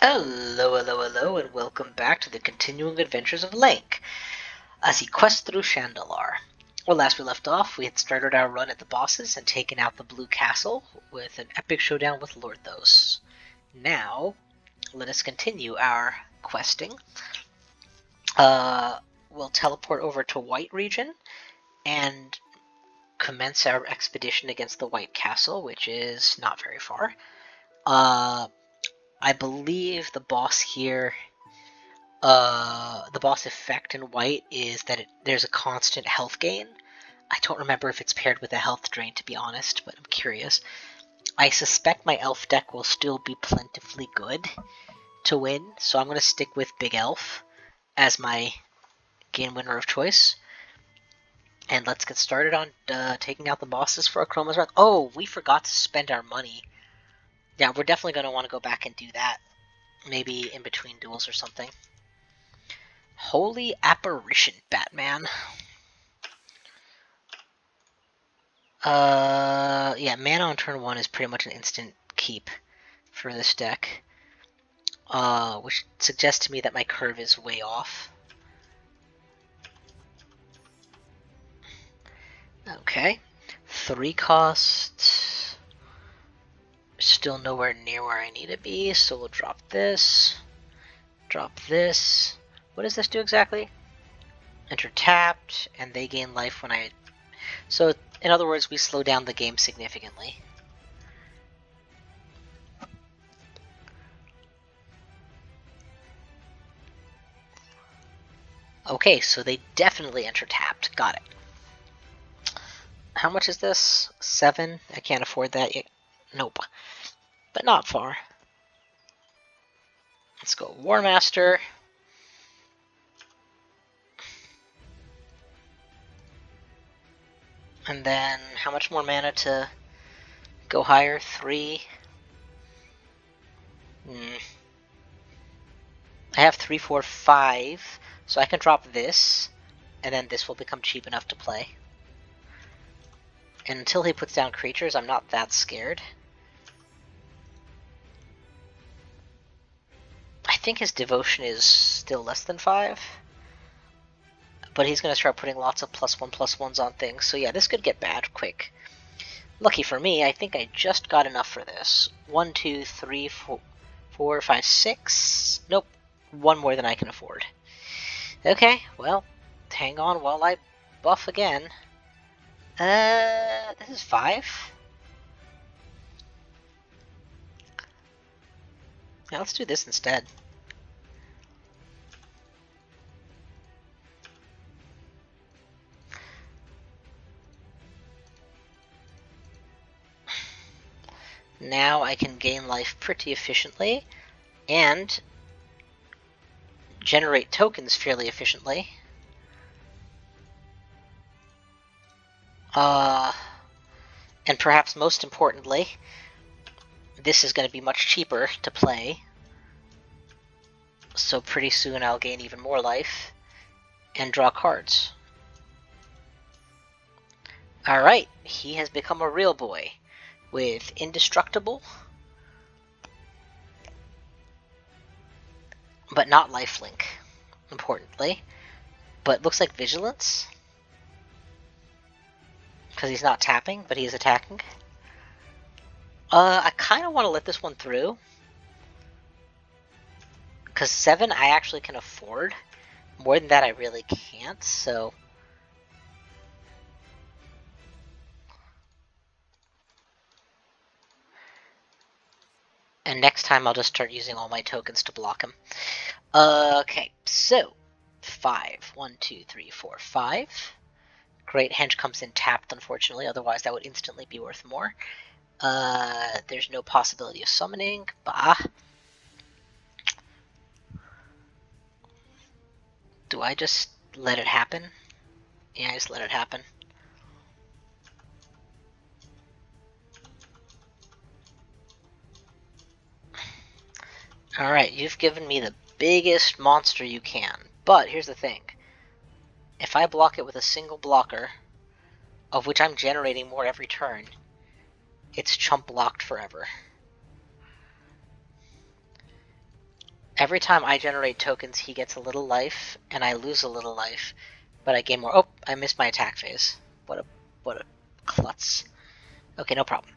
Hello, hello, hello, and welcome back to the continuing adventures of Lainkk as he quests through Shandalar. Well, last we left off, we had started our run at the bosses and taken out the Blue Castle with an epic showdown with Lorthos. Now, let us continue our questing. We'll teleport over to White Region and commence our expedition against the White Castle, which is not very far. I believe the boss here, the boss effect in white is that there's a constant health gain. I don't remember if it's paired with a health drain, to be honest, but I'm curious. I suspect my elf deck will still be plentifully good to win, so I'm going to stick with Big Elf as my game winner of choice. And let's get started on taking out the bosses for AKROMA's run. Oh, we forgot to spend our money. Yeah, we're definitely going to want to go back and do that. Maybe in between duels or something. Holy Apparition, Batman. Yeah, mana on turn 1 is pretty much an instant keep for this deck. Which suggests to me that my curve is way off. Okay. 3 cost. Still nowhere near where I need to be, so we'll drop this. Drop this. What does this do exactly? Enter tapped, and they gain life when I... So, in other words, we slow down the game significantly. Okay, so they definitely enter tapped. Got it. How much is this? 7? I can't afford that yet. Nope. But not far. Let's go War Master. And then, how much more mana to go higher? 3. I have 3, 4, 5, so I can drop this, and then this will become cheap enough to play. And until he puts down creatures, I'm not that scared. I think his devotion is still less than 5. But he's going to start putting lots of +1/+1s on things, so yeah, this could get bad quick. Lucky for me, I think I just got enough for this. 1, 2, 3, 4, 5, 6. Nope, 1 more than I can afford. Okay, well, hang on while I buff again. This is 5. Yeah, let's do this instead. Now I can gain life pretty efficiently and generate tokens fairly efficiently. And perhaps most importantly, this is going to be much cheaper to play. So pretty soon I'll gain even more life and draw cards. Alright, he has become a real boy with Indestructible, but not Lifelink, importantly. But looks like Vigilance, because he's not tapping, but he is attacking. I kind of want to let this one through, because 7 I actually can afford. More than that I really can't, so... And next time I'll just start using all my tokens to block him. Okay, so 5. 1, 2, 3, 4, 5. Great Henge comes in tapped, unfortunately, otherwise that would instantly be worth more. There's no possibility of summoning. Bah. Do I just let it happen? Yeah, I just let it happen. Alright, you've given me the biggest monster you can. But here's the thing. If I block it with a single blocker, of which I'm generating more every turn, it's chump blocked forever. Every time I generate tokens, he gets a little life, and I lose a little life, but I gain more. Oh, I missed my attack phase. What a klutz. Okay, no problem.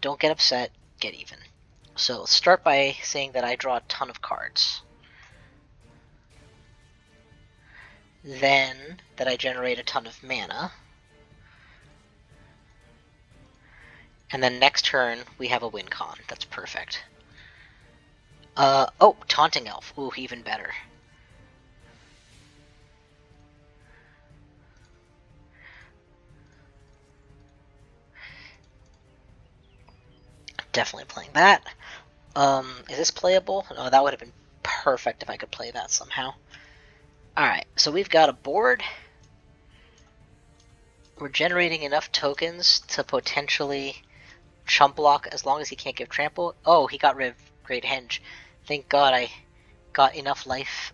Don't get upset, get even. So start by saying that I draw a ton of cards. Then that I generate a ton of mana. And then next turn, we have a win con. That's perfect. Oh, Taunting Elf. Ooh, even better. Definitely playing that. Is this playable? No, that would have been perfect if I could play that somehow. Alright, so we've got a board. We're generating enough tokens to potentially chump block as long as he can't give trample. Oh, he got rid of Great Henge. Thank God I got enough life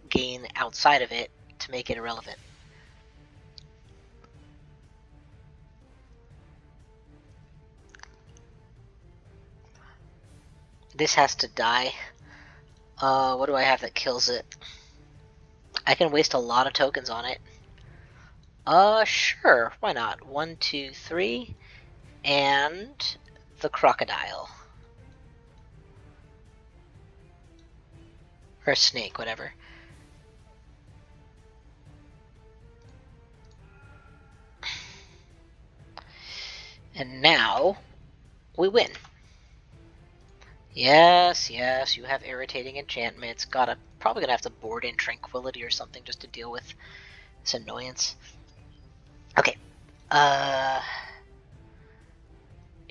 gain outside of it to make it irrelevant. This has to die. What do I have that kills it? I can waste a lot of tokens on it. Sure, why not? 1, 2, 3, and the crocodile. Or snake, whatever. And now, we win. Yes, yes, you have irritating enchantments. Probably gonna have to board in Tranquility or something just to deal with this annoyance. Okay,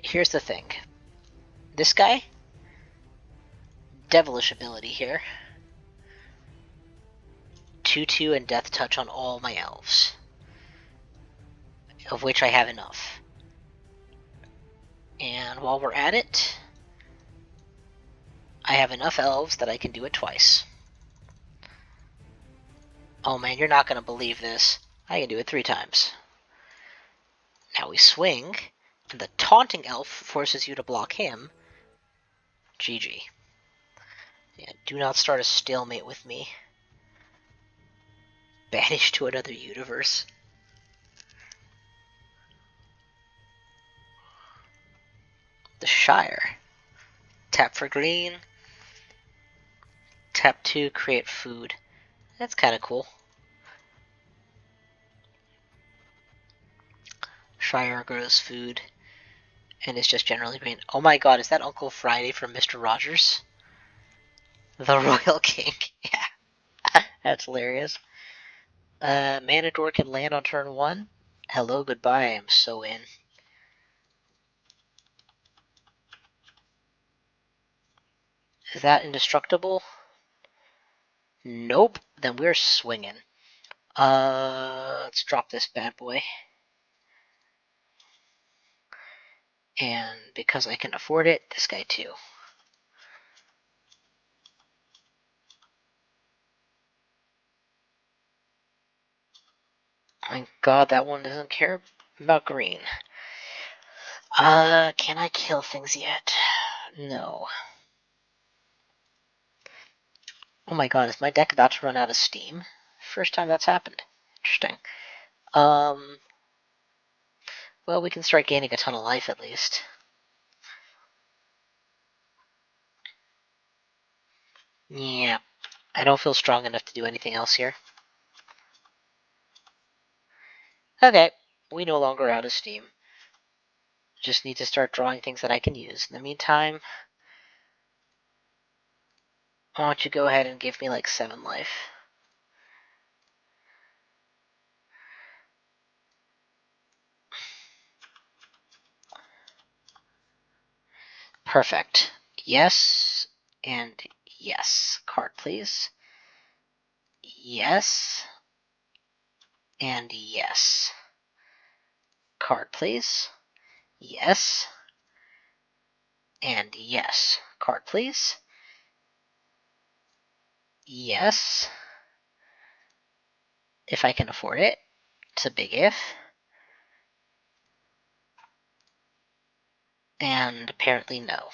here's the thing. This guy, devilish ability here. 2/2 and Death Touch on all my elves, of which I have enough. And while we're at it, I have enough elves that I can do it twice. Oh man, you're not going to believe this. I can do it 3 times. Now we swing, and the Taunting Elf forces you to block him. GG. Yeah, do not start a stalemate with me. Banished to another universe. The Shire. Tap for green. Tap 2, create food. That's kind of cool. Shire grows food. And it's just generally green. Oh my god, is that Uncle Friday from Mr. Rogers? The Royal King. Yeah. That's hilarious. Manador can land on turn 1. Hello, goodbye, I'm so in. Is that indestructible? Nope. Then we're swinging. Let's drop this bad boy. And because I can afford it, this guy too. My god, that one doesn't care about green. Can I kill things yet? No. Oh my god, is my deck about to run out of steam? First time that's happened. Interesting. Well, we can start gaining a ton of life at least. Yeah, I don't feel strong enough to do anything else here. Okay, we no longer out of steam. Just need to start drawing things that I can use. In the meantime, why don't you go ahead and give me like 7 life? Perfect. Yes, and yes. Card, please. Yes, and yes. Card, please. Yes, and yes. Card, please. Yes. If I can afford it. It's a big if. And apparently no.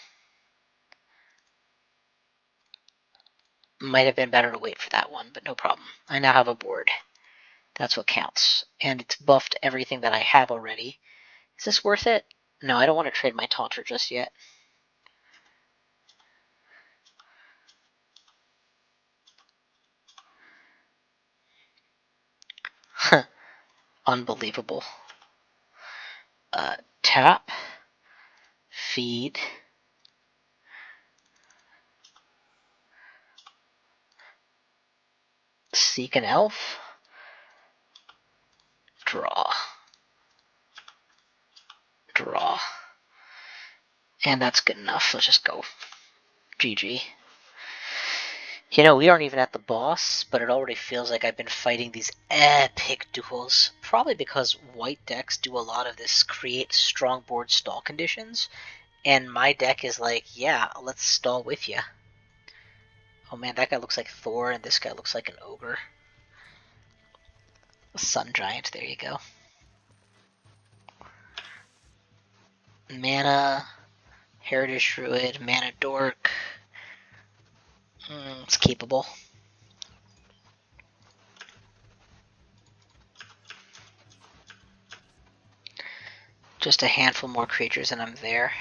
Might have been better to wait for that one, but no problem. I now have a board. That's what counts. And it's buffed everything that I have already. Is this worth it? No, I don't want to trade my Taunter just yet. Unbelievable. Tap. Feed. Seek an elf. Draw. Draw. And that's good enough. Let's just go. GG. You know, we aren't even at the boss, but it already feels like I've been fighting these epic duels. Probably because white decks do a lot of this create strong board stall conditions, and my deck is like, yeah, let's stall with ya. Oh man, that guy looks like Thor, and this guy looks like an ogre. A sun giant, there you go. Mana, Heritage Druid, Mana Dork. It's keepable. Just a handful more creatures and I'm there.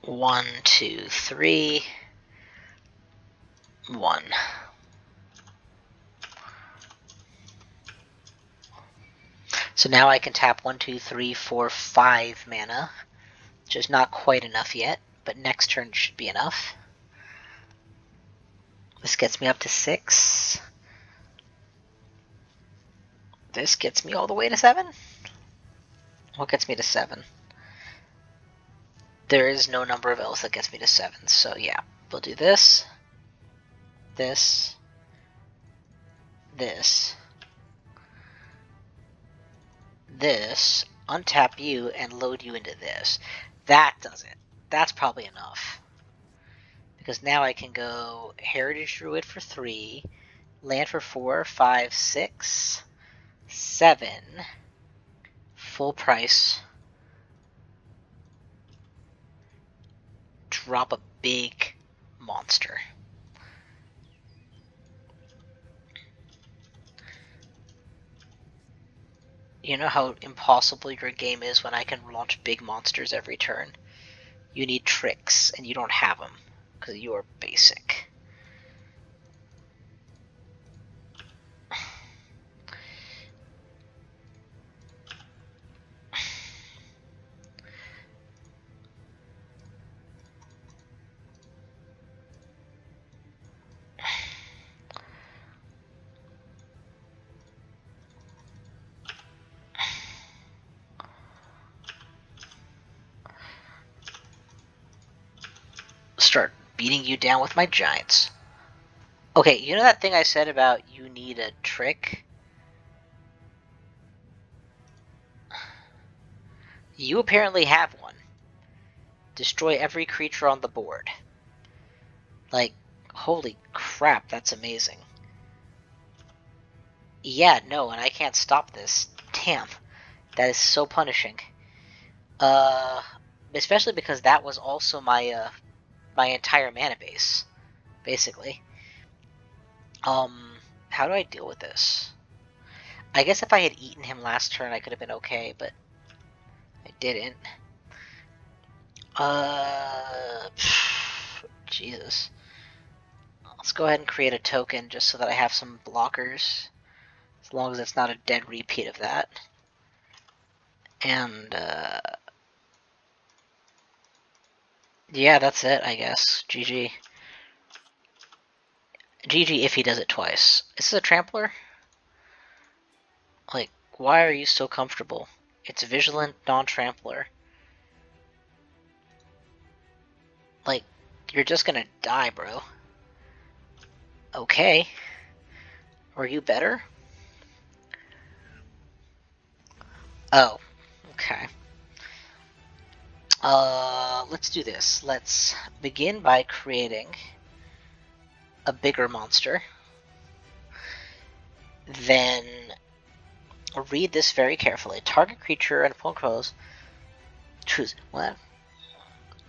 One, two, three. One. So now I can tap 1, 2, 3, 4, 5 mana, which is not quite enough yet, but next turn should be enough. This gets me up to 6. This gets me all the way to 7? What gets me to 7? There is no number of elves that gets me to 7, so yeah. We'll do this, this, this, this, untap you, and load you into this. That does it. That's probably enough. Because now I can go Heritage Druid for 3, land for 4, 5, 6, 7, full price, drop a big monster. You know how impossible your game is when I can launch big monsters every turn? You need tricks, and you don't have them, because you are basic. Start beating you down with my giants. Okay, you know that thing I said about you need a trick? You apparently have one. Destroy every creature on the board. Like, holy crap, that's amazing. Yeah, no, and I can't stop this. Damn. That is so punishing. Especially because that was also my, my entire mana base, basically. How do I deal with this? I guess if I had eaten him last turn, I could have been okay, but I didn't. Jesus. Let's go ahead and create a token just so that I have some blockers, as long as it's not a dead repeat of that. And, yeah, that's it, I guess. GG. GG if he does it twice. Is this a trampler? Like, why are you so comfortable? It's vigilant, non-trampler. Like, you're just gonna die, bro. Okay. Are you better? Oh, okay. Let's do this. Let's begin by creating a bigger monster. Then read this very carefully. Target creature and opponent controls. Choose what?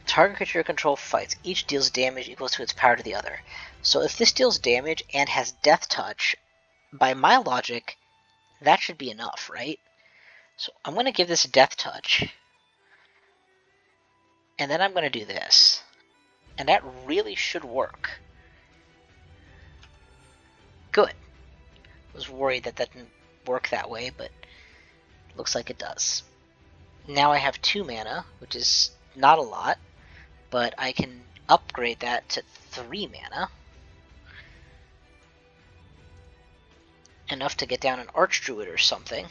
Target creature you control fights. Each deals damage equals to its power to the other. So if this deals damage and has Death Touch, by my logic, that should be enough, right? So I'm going to give this Death Touch. And then I'm going to do this. And that really should work. Good. I was worried that that didn't work that way, but looks like it does. Now I have 2 mana, which is not a lot, but I can upgrade that to 3 mana. Enough to get down an Archdruid or something,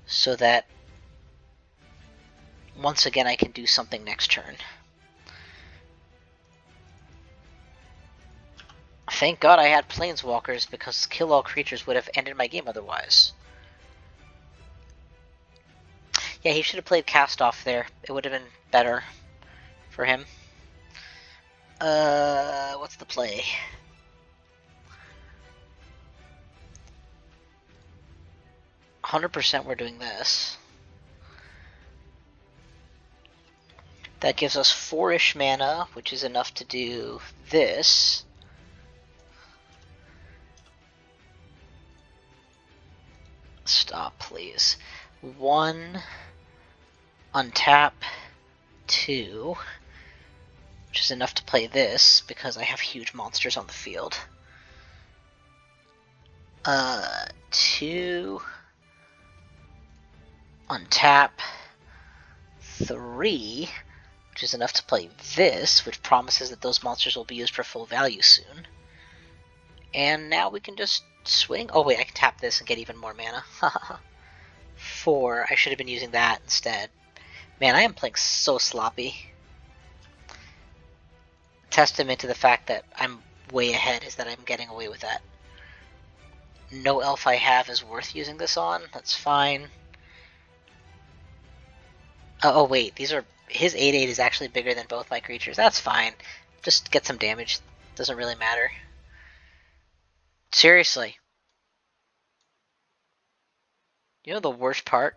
so that once again I can do something next turn. Thank God I had Planeswalkers, because kill all creatures would have ended my game otherwise. Yeah, he should have played Cast Off there. It would have been better for him. What's the play? %, we're doing this. That gives us 4-ish mana, which is enough to do this. Stop, please. 1, untap, 2, which is enough to play this, because I have huge monsters on the field. 2, untap, 3, which is enough to play this, which promises that those monsters will be used for full value soon. And now we can just swing. Oh wait, I can tap this and get even more mana. 4, I should have been using that instead. Man, I am playing so sloppy. Testament to the fact that I'm way ahead is that I'm getting away with that. No elf I have is worth using this on. That's fine. Oh wait, these are... His 8/8 is actually bigger than both my creatures. That's fine. Just get some damage. Doesn't really matter. Seriously. You know the worst part?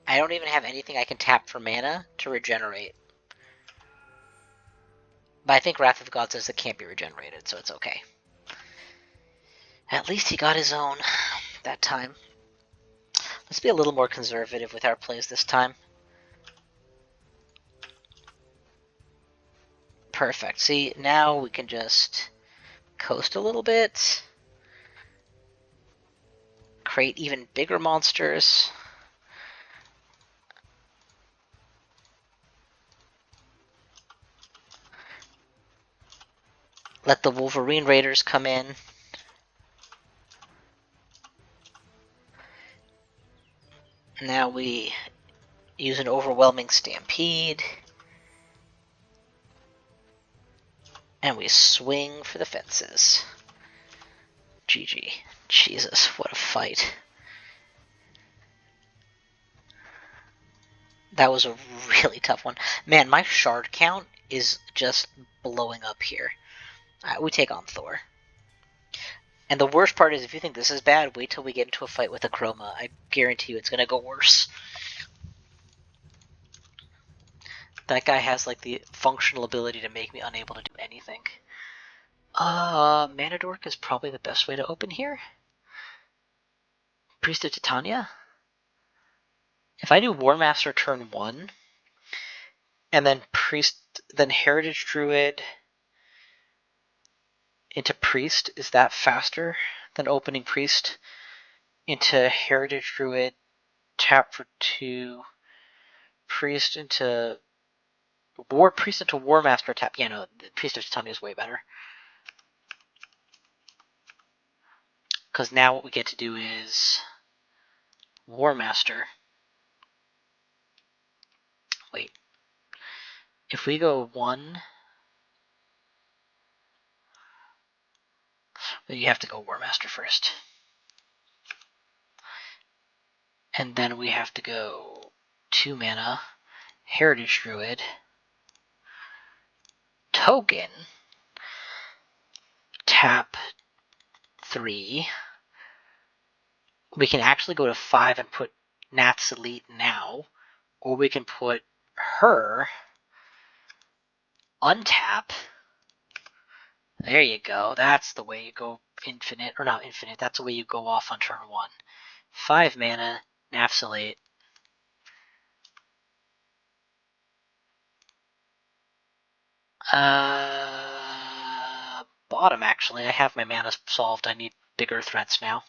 I don't even have anything I can tap for mana to regenerate. But I think Wrath of the Gods says it can't be regenerated, so it's okay. At least he got his own that time. Let's be a little more conservative with our plays this time. Perfect. See, now we can just coast a little bit. Create even bigger monsters. Let the Wolverine Raiders come in. Now we use an overwhelming Stampede. And we swing for the fences. GG. Jesus, what a fight. That was a really tough one. Man, my shard count is just blowing up here. We take on Thor. And the worst part is, if you think this is bad, wait till we get into a fight with AKROMA. I guarantee you it's going to go worse. That guy has like the functional ability to make me unable to do anything. Mana Dork is probably the best way to open here. Priest of Titania? If I do War Master turn 1, and then then Heritage Druid into Priest, is that faster than opening Priest into Heritage Druid, tap for 2, Priest into War Master, tap? Yeah, no, the Priest of Titania is way better. Because now what we get to do is War Master. Wait. If we go 1, then you have to go War Master first. And then we have to go 2 mana, Heritage Druid, token, tap 3, We can actually go to 5 and put Nat's Elite now, or we can put her, untap. There you go. That's the way you go infinite, or not infinite, that's the way you go off on turn 1. 5 mana, Nafsalate. Bottom actually. I have my mana solved. I need bigger threats now.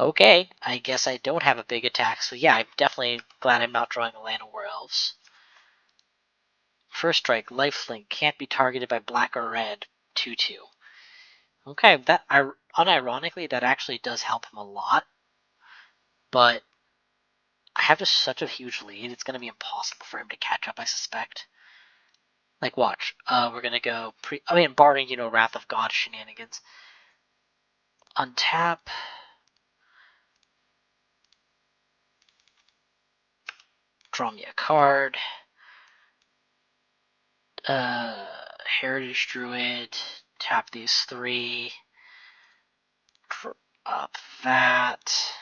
Okay, I guess I don't have a big attack, so yeah, I'm definitely glad I'm not drawing a Land of War-Elves. First strike, lifelink, can't be targeted by black or red, 2/2. Okay, that unironically, that actually does help him a lot, but I have just such a huge lead, it's going to be impossible for him to catch up, I suspect. Like, watch, we're going to go, barring, Wrath of God shenanigans. Untap. Draw me a card. Heritage Druid. Tap these 3. Up that.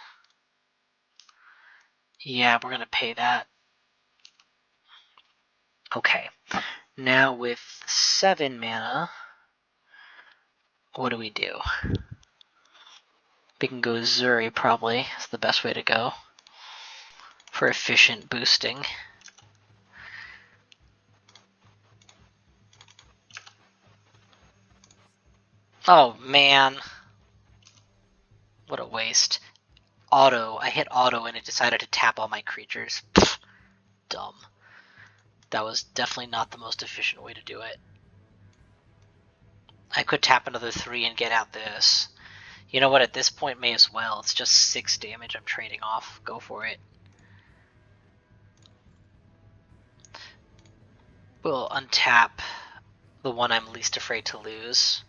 Yeah, we're gonna pay that. Okay. Now with 7 mana, what do? We can go Zuri probably. That's the best way to go. For efficient boosting. Oh man. What a waste. Auto. I hit auto and it decided to tap all my creatures. Pfft. Dumb. That was definitely not the most efficient way to do it. I could tap another 3 and get out this. You know what, at this point may as well. It's just 6 damage I'm trading off. Go for it. We'll untap the one I'm least afraid to lose.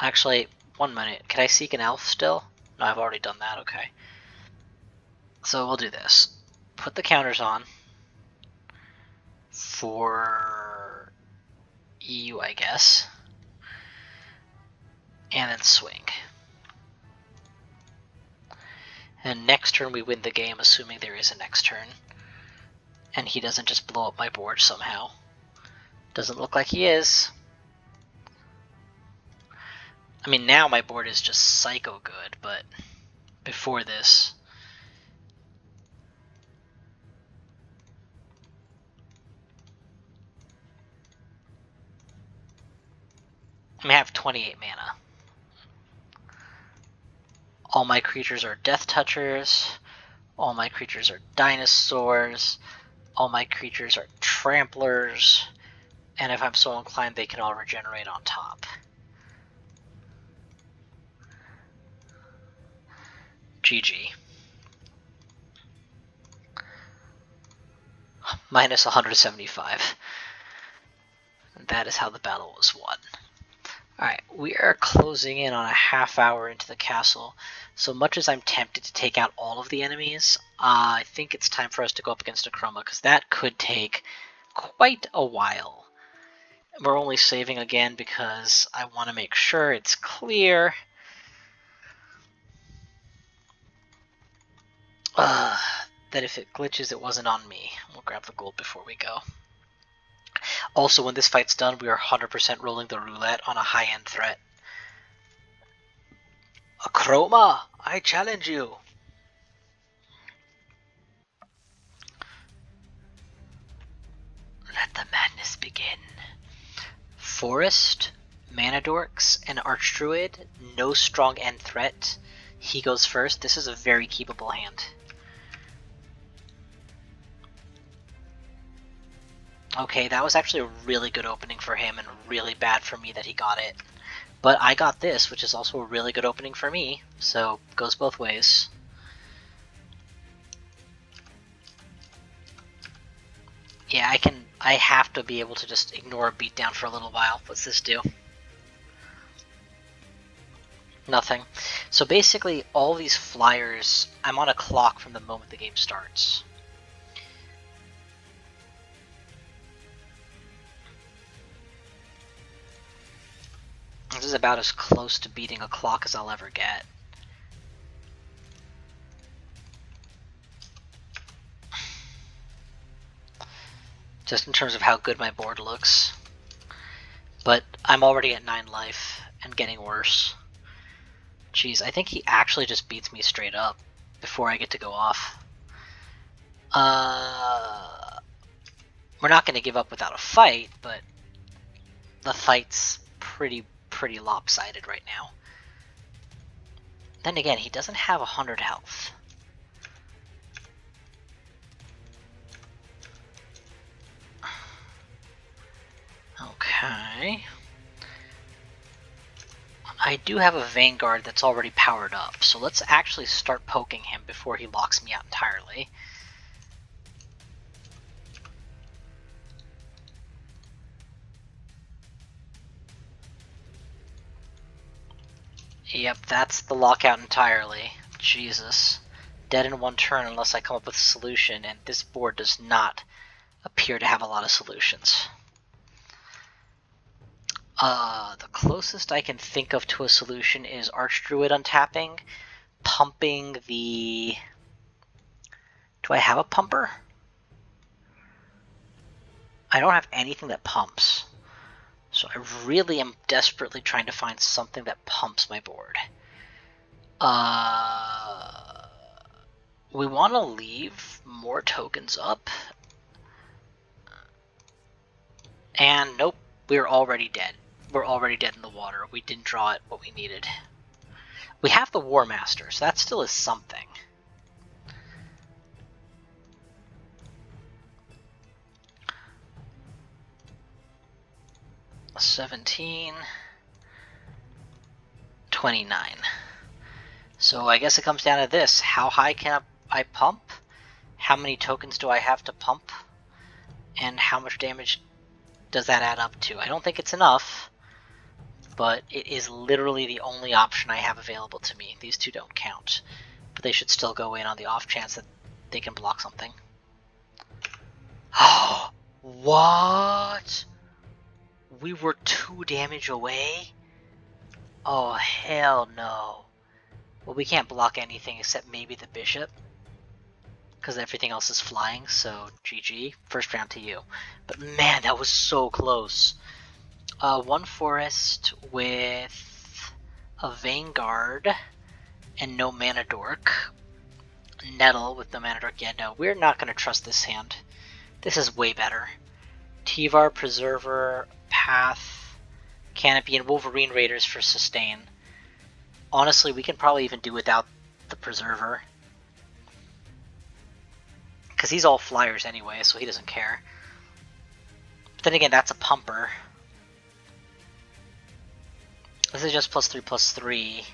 Actually, 1 minute. Can I seek an elf still? No, I've already done that, okay. So we'll do this. Put the counters on for EU, I guess. And then swing. And next turn we win the game, assuming there is a next turn. And he doesn't just blow up my board somehow. Doesn't look like he is. I mean, now my board is just psycho good, but before this... I have 28 mana. All my creatures are Death Touchers. All my creatures are Dinosaurs. All my creatures are Tramplers. And if I'm so inclined, they can all regenerate on top. GG. Minus 175. And that is how the battle was won. Alright, we are closing in on a half hour into the castle. So much as I'm tempted to take out all of the enemies, I think it's time for us to go up against AKROMA, because that could take quite a while. We're only saving again because I want to make sure it's clear. That if it glitches, it wasn't on me. We'll grab the gold before we go. Also, when this fight's done, we are 100% rolling the roulette on a high-end threat. AKROMA, I challenge you! Let the madness begin. Forest, Mana Dorks, and Archdruid, no strong end threat. He goes first. This is a very keepable hand. Okay, that was actually a really good opening for him and really bad for me that he got it. But I got this, which is also a really good opening for me, so goes both ways. Yeah, I have to be able to just ignore a beatdown for a little while. What's this do? Nothing. So basically, all these flyers, I'm on a clock from the moment the game starts. This is about as close to beating a clock as I'll ever get. Just in terms of how good my board looks. But I'm already at 9 life and getting worse. Jeez, I think he actually just beats me straight up before I get to go off. We're not going to give up without a fight, but the fight's pretty lopsided right now. Then again, he doesn't have 100 health. Okay. I do have a Vanguard that's already powered up, so let's actually start poking him before he locks me out entirely. Yep, that's the lockout entirely. Jesus. Dead in one turn unless I come up with a solution, and this board does not appear to have a lot of solutions. The closest I can think of to a solution is Archdruid untapping, pumping the... Do I have a pumper? I don't have anything that pumps. So I really am desperately trying to find something that pumps my board. We want to leave more tokens up. And nope, we're already dead. We're already dead in the water. We didn't draw it what we needed. We have the War Master, so that still is something. $17, $29. So I guess it comes down to this. How high can I pump? How many tokens do I have to pump? And how much damage does that add up to? I don't think it's enough, but it is literally the only option I have available to me. These two don't count, but they should still go in on the off chance that they can block something. Oh, what? We were 2 damage away? Oh, hell no. Well, we can't block anything except maybe the bishop, because everything else is flying, so GG. First round to you. But man, that was so close. 1 forest with a Vanguard and no mana dork. Nettle with no mana dork. Yeah, no, we're not going to trust this hand. This is way better. Tivar, Preserver, Path, Canopy, and Wolverine Raiders for sustain. Honestly, we can probably even do without the Preserver. Because he's all flyers anyway, so he doesn't care. But then again, that's a pumper. This is just +3/+3.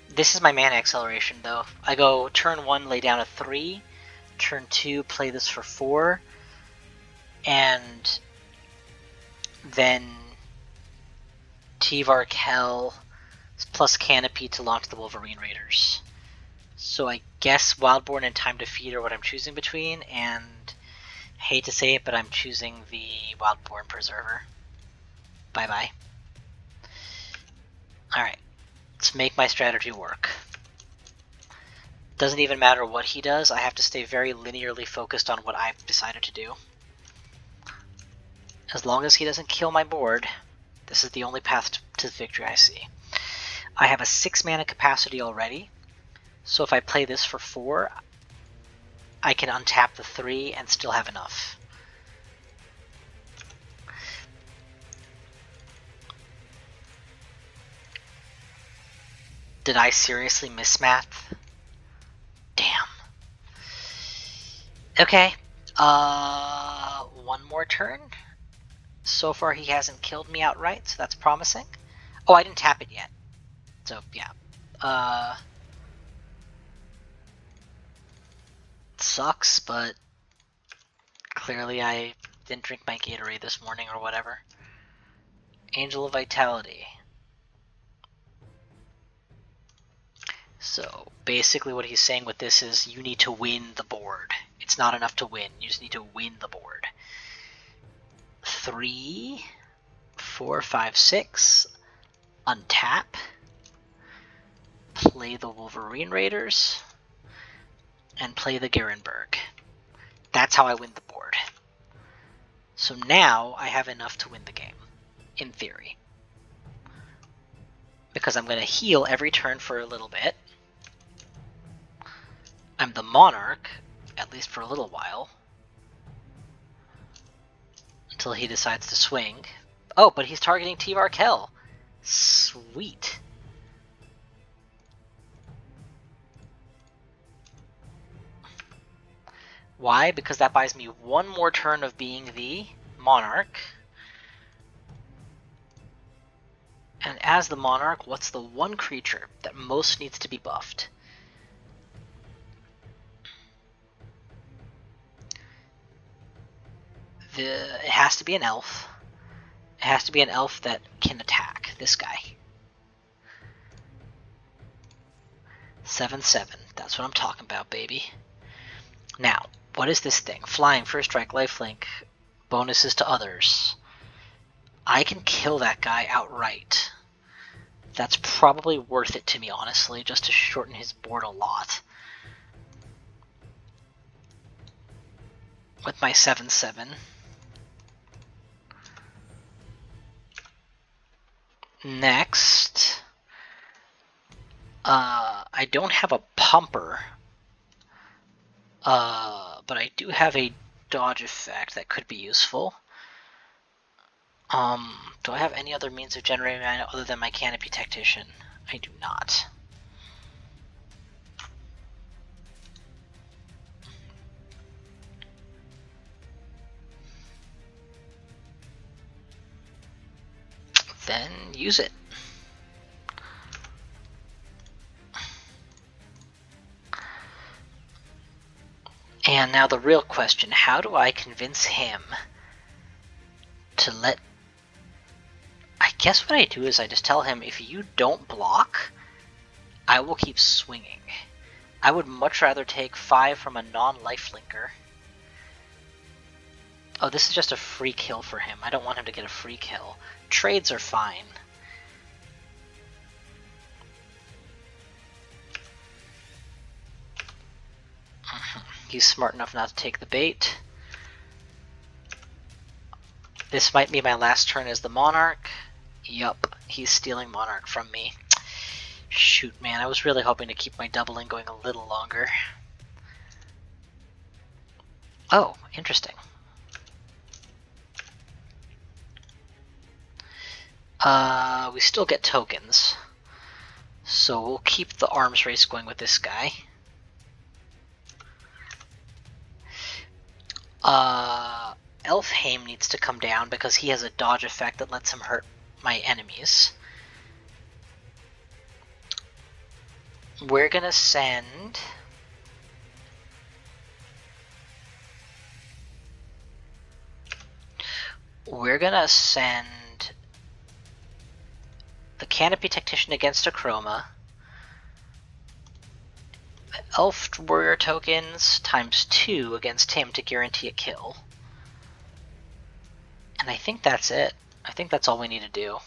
This is my mana acceleration, though. I go turn 1, lay down a 3. Turn 2, play this for 4. And then Tivar Kel plus Canopy to launch the Wolverine Raiders. So I guess Wildborn and Time Defeat are what I'm choosing between, and I hate to say it, but I'm choosing the Wildborn Preserver. Bye-bye. Alright, let's make my strategy work. Doesn't even matter what he does, I have to stay very linearly focused on what I've decided to do. As long as he doesn't kill my board, this is the only path to victory I see. I have a 6 mana capacity already, so if I play this for 4, I can untap the 3 and still have enough. Did I seriously miss math? Damn. Okay. One more turn. So far he hasn't killed me outright, so that's promising. Oh, I didn't tap it yet. So, yeah. Sucks, but clearly I didn't drink my Gatorade this morning or whatever. Angel of Vitality. So basically what he's saying with this is you need to win the board. It's not enough to win, you just need to win the board. 3, 4, 5, 6, untap, play the Wolverine Raiders, and play the Gerenberg. That's how I win the board. So now I have enough to win the game, in theory. Because I'm going to heal every turn for a little bit. I'm the Monarch, at least for a little while. Until he decides to swing. Oh, but he's targeting T. Varkel. Sweet. Why? Because that buys me one more turn of being the Monarch. And as the Monarch, what's the one creature that most needs to be buffed? It has to be an elf. It has to be an elf that can attack. This guy. 7/7. That's what I'm talking about, baby. Now, what is this thing? Flying, first strike, lifelink, bonuses to others. I can kill that guy outright. That's probably worth it to me, honestly, just to shorten his board a lot. With my 7/7. Next, I don't have a pumper, but I do have a dodge effect that could be useful. Do I have any other means of generating mana other than my Canopy Tactician? I do not. Then use it. And now the real question, how do I convince him to let... I guess what I do is I just tell him, if you don't block, I will keep swinging. I would much rather take 5 from a non-lifelinker. Oh, this is just a free kill for him. I don't want him to get a free kill. Trades are fine. He's smart enough not to take the bait. This might be my last turn as the Monarch. Yup, he's stealing Monarch from me. Shoot, man, I was really hoping to keep my doubling going a little longer. Oh, interesting. We still get tokens. So we'll keep the arms race going with this guy. Elfheim needs to come down because he has a dodge effect that lets him hurt my enemies. We're gonna send... the Canopy Tactician against AKROMA. Elf Warrior tokens ×2 against him to guarantee a kill. And I think that's it. I think that's all we need to do.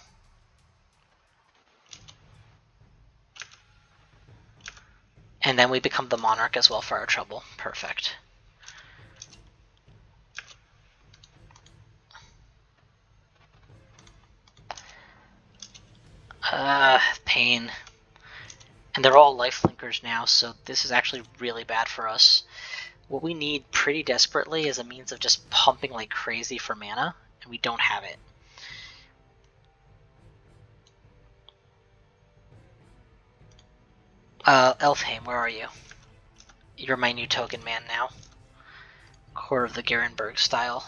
And then we become the Monarch as well for our trouble. Perfect. Pain. And they're all lifelinkers now, so this is actually really bad for us. What we need pretty desperately is a means of just pumping like crazy for mana, and we don't have it. Elfheim, where are you? You're my new token man now. Core of the Gerenberg style.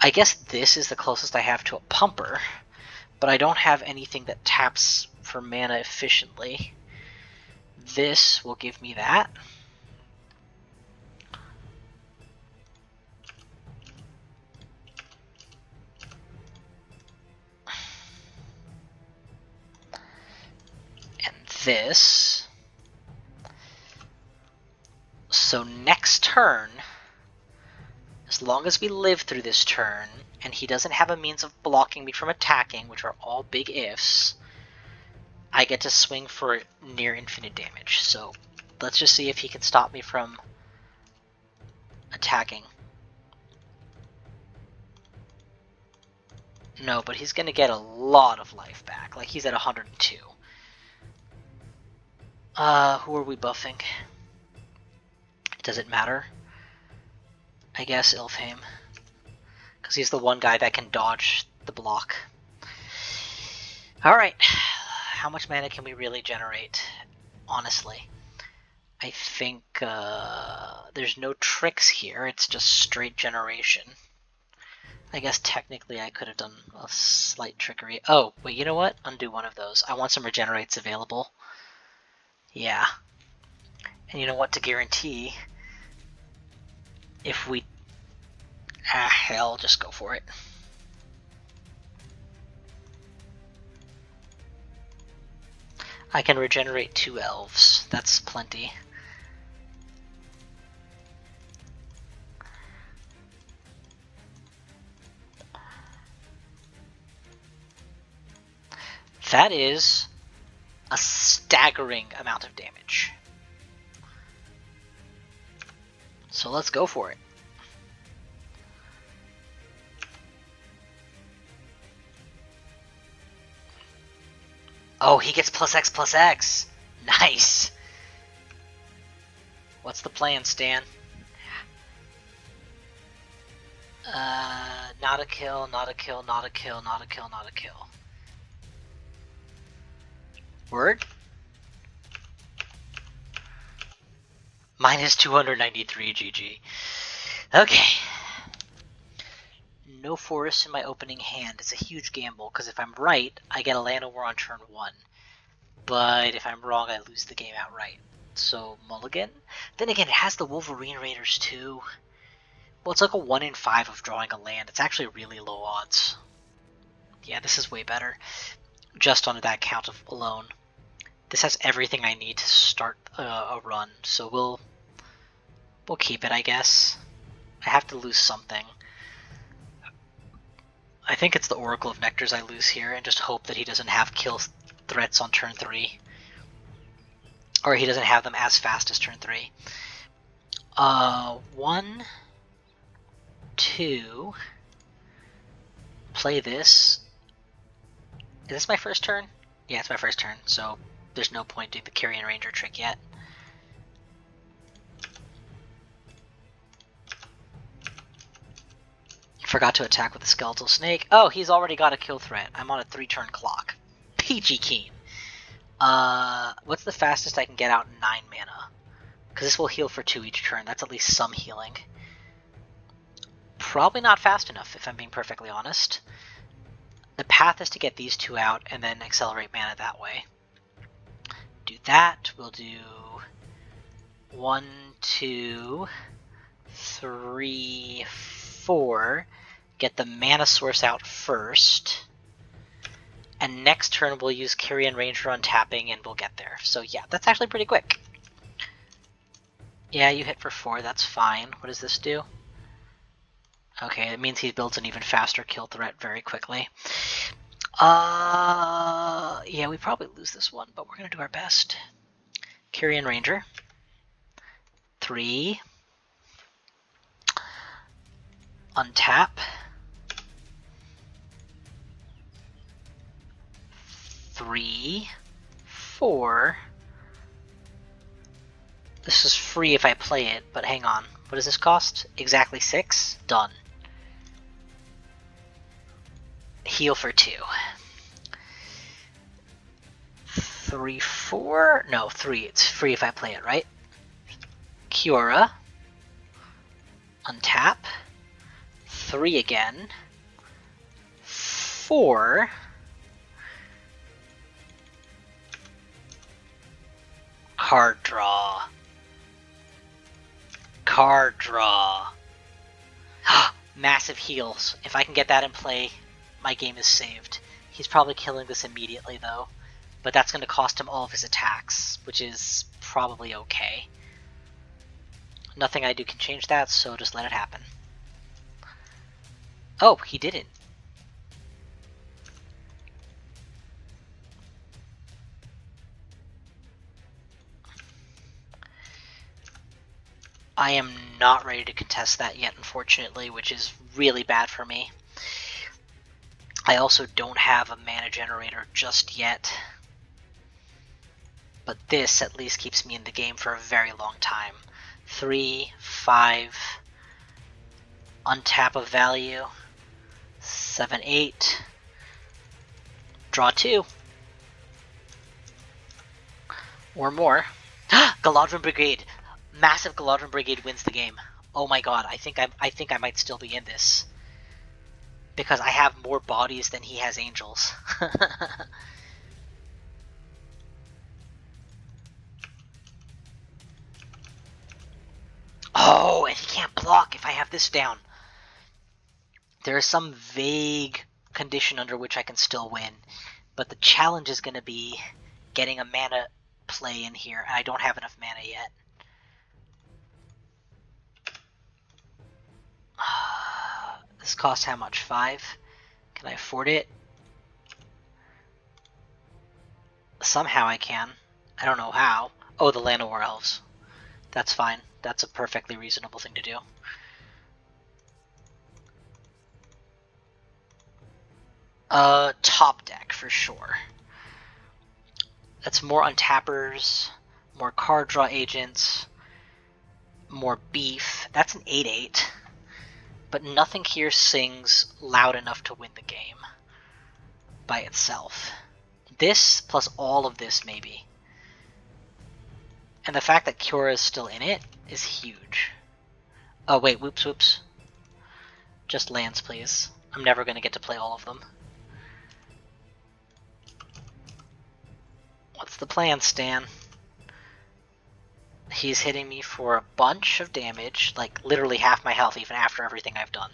I guess this is the closest I have to a pumper, but I don't have anything that taps for mana efficiently. This will give me that. And this. So next turn, As long as we live through this turn, and he doesn't have a means of blocking me from attacking, which are all big ifs, I get to swing for near infinite damage. So let's just see if he can stop me from attacking. No, but he's going to get a lot of life back. Like, he's at 102. Who are we buffing? Does it matter? I guess Ilfheim. Because he's the one guy that can dodge the block. Alright. How much mana can we really generate? Honestly. I think there's no tricks here. It's just straight generation. I guess technically I could have done a slight trickery. Oh, wait, you know what? Undo one of those. I want some regenerates available. Yeah. And you know what, to guarantee, if we... hell, just go for it. I can regenerate 2 elves. That's plenty. That is a staggering amount of damage. So let's go for it. Oh, he gets +X+X. Nice. What's the plan, Stan? Not a kill, not a kill, not a kill, not a kill, not a kill. Word? Minus 293 GG. Okay. No forest in my opening hand. It's a huge gamble, because if I'm right, I get a land war on turn 1. But if I'm wrong, I lose the game outright. So, mulligan. Then again, it has the Wolverine Raiders too. Well, it's like a 1 in 5 of drawing a land. It's actually really low odds. Yeah, this is way better. Just on that count alone. This has everything I need to start a run, so we'll keep it, I guess. I have to lose something. I think it's the Oracle of Nectars I lose here, and just hope that he doesn't have kill threats on turn 3. Or he doesn't have them as fast as turn 3. 1, 2. Play this. Is this my first turn? Yeah, it's my first turn, so there's no point doing the Carrion Ranger trick yet. Forgot to attack with the Skeletal Snake. Oh, he's already got a kill threat. I'm on a 3-turn clock. Peachy keen. What's the fastest I can get out in 9 mana? Because this will heal for 2 each turn. That's at least some healing. Probably not fast enough, if I'm being perfectly honest. The path is to get these 2 out and then accelerate mana that way. Do that. We'll do 1, 2, 3, 4. Get the mana source out first. And next turn we'll use Carrion Ranger on tapping and we'll get there. So yeah, that's actually pretty quick. Yeah, you hit for 4, that's fine. What does this do? Okay, it means he builds an even faster kill threat very quickly. Yeah, we probably lose this one, but we're gonna do our best. Carrion Ranger. 3. Untap. 3, 4. This is free if I play it, but hang on. What does this cost? Exactly 6? Done. Heal for 2. 3, 4? No, 3. It's free if I play it, right? Kiora. Untap. 3 again. 4. Card draw. Card draw. Massive heals. If I can get that in play, my game is saved. He's probably killing this immediately though, but that's going to cost him all of his attacks, which is probably okay. Nothing I do can change that, so just let it happen. Oh, he didn't. I am not ready to contest that yet, unfortunately, which is really bad for me. I also don't have a mana generator just yet. But this at least keeps me in the game for a very long time. 3, 5, untap of value, 7, 8, draw 2. Or more. Galadrin Brigade! Massive Galadrin Brigade wins the game. Oh my god, I think I might still be in this. Because I have more bodies than he has angels. Oh, and he can't block if I have this down. There is some vague condition under which I can still win. But the challenge is going to be getting a mana play in here. And I don't have enough mana yet. This costs how much? 5? Can I afford it? Somehow I can. I don't know how. Oh, the Llanowar Elves. That's fine. That's a perfectly reasonable thing to do. Top deck for sure. That's more untappers, more card draw agents, more beef. That's an 8/8. But nothing here sings loud enough to win the game by itself. This plus all of this maybe. And the fact that Cura is still in it is huge. Oh wait, whoops. Just lands, please. I'm never going to get to play all of them. What's the plan, Stan? He's hitting me for a bunch of damage, like literally half my health even after everything I've done.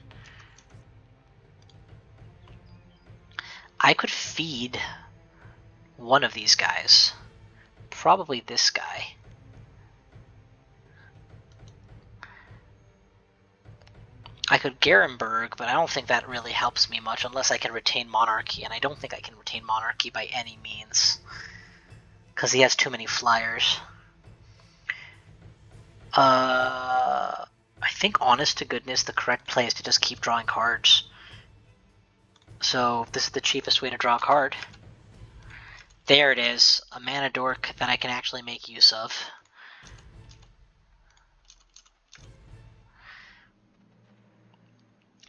I could feed one of these guys. Probably this guy. I could Garenberg, but I don't think that really helps me much unless I can retain Monarchy, and I don't think I can retain Monarchy by any means. Because he has too many flyers. I think honest to goodness the correct play is to just keep drawing cards. So this is the cheapest way to draw a card. There it is, a mana dork that I can actually make use of.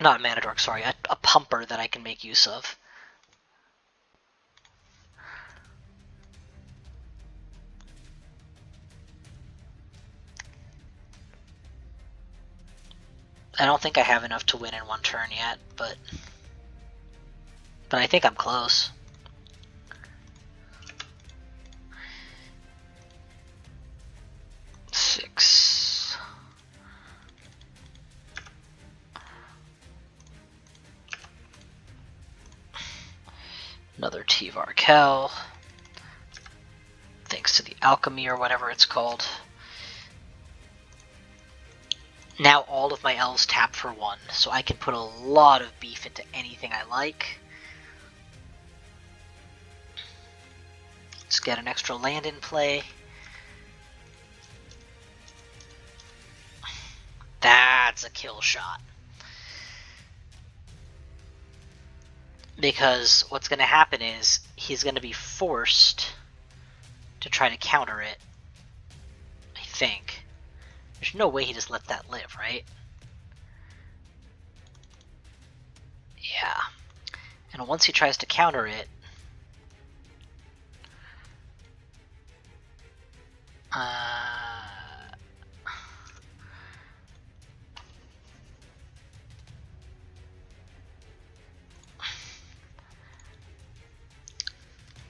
Not a mana dork, sorry, a pumper that I can make use of. I don't think I have enough to win in one turn yet, but I think I'm close. Six. Another T-Var Kel. Thanks to the alchemy or whatever it's called. Now all of my elves tap for 1, so I can put a lot of beef into anything I like. Let's get an extra land in play. That's a kill shot. Because what's going to happen is he's going to be forced to try to counter it, I think. There's no way he just let that live, right? Yeah. And once he tries to counter it,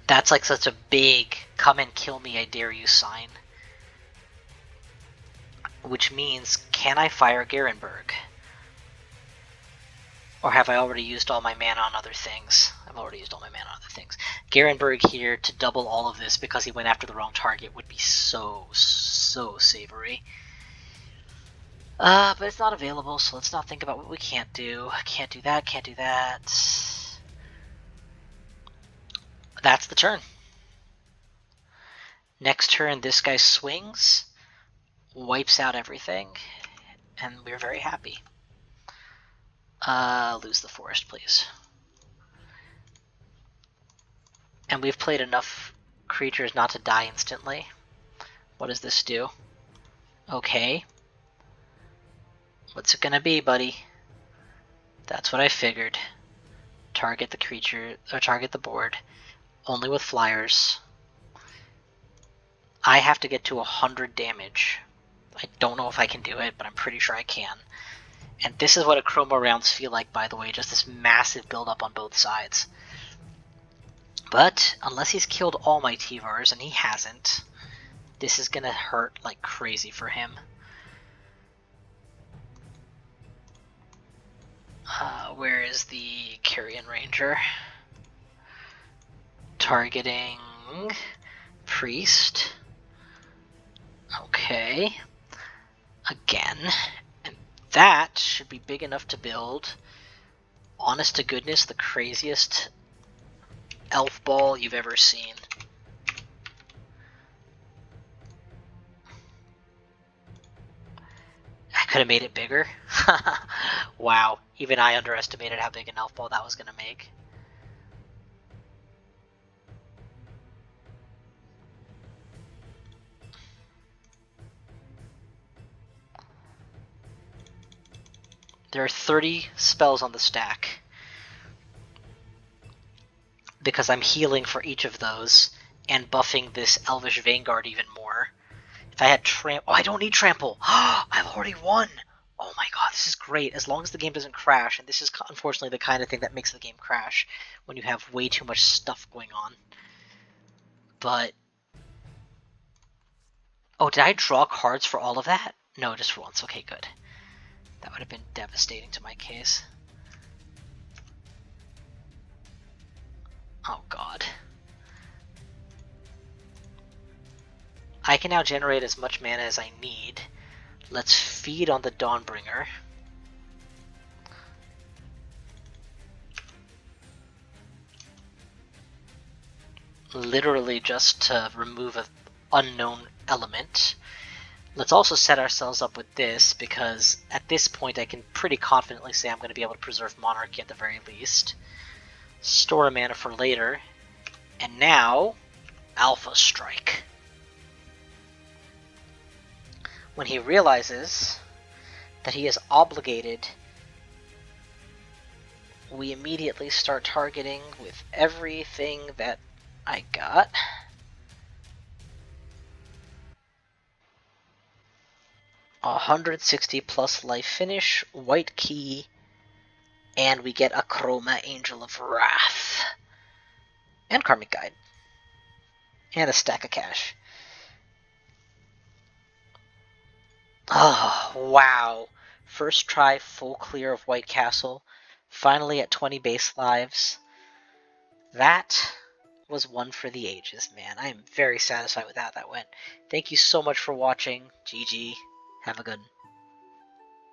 that's like such a big come and kill me, I dare you sign. Which means, can I fire Garenberg? Or have I already used all my mana on other things? I've already used all my mana on other things. Garenberg here to double all of this because he went after the wrong target would be so savory. But it's not available, so let's not think about what we can't do. Can't do that, can't do that. That's the turn. Next turn, this guy swings, wipes out everything, and we're very happy. Lose the forest, please. And we've played enough creatures not to die instantly. What does this do? Okay. What's it gonna be, buddy? That's what I figured. Target the creature, or target the board. Only with flyers. I have to get to 100 damage. I don't know if I can do it, but I'm pretty sure I can. And this is what AKROMA rounds feel like, by the way, just this massive buildup on both sides. But, unless he's killed all my Tivars, and he hasn't, this is gonna hurt like crazy for him. Where is the Carrion Ranger? Targeting Priest. Okay. Again. And that should be big enough to build, honest to goodness, the craziest elf ball you've ever seen. I could have made it bigger. Wow, even I underestimated how big an elf ball that was going to make. There are 30 spells on the stack, because I'm healing for each of those and buffing this Elvish Vanguard even more. If I had Trample... Oh, I don't need Trample! I've already won! Oh my god, this is great. As long as the game doesn't crash, and this is unfortunately the kind of thing that makes the game crash, when you have way too much stuff going on. But... Oh, did I draw cards for all of that? No, just for once. Okay, good. That would have been devastating to my case. Oh god. I can now generate as much mana as I need. Let's feed on the Dawnbringer. Literally just to remove an unknown element. Let's also set ourselves up with this, because at this point I can pretty confidently say I'm going to be able to preserve Monarchy at the very least. Store a mana for later. And now, Alpha Strike. When he realizes that he is obligated, we immediately start targeting with everything that I got. $160 plus life finish, white key, and we get AKROMA, Angel of Wrath, and Karmic Guide, and a stack of cash. Oh, wow. First try, full clear of White Castle, finally at 20 base lives. That was one for the ages, man. I am very satisfied with how that went. Thank you so much for watching. GG. Have a good one.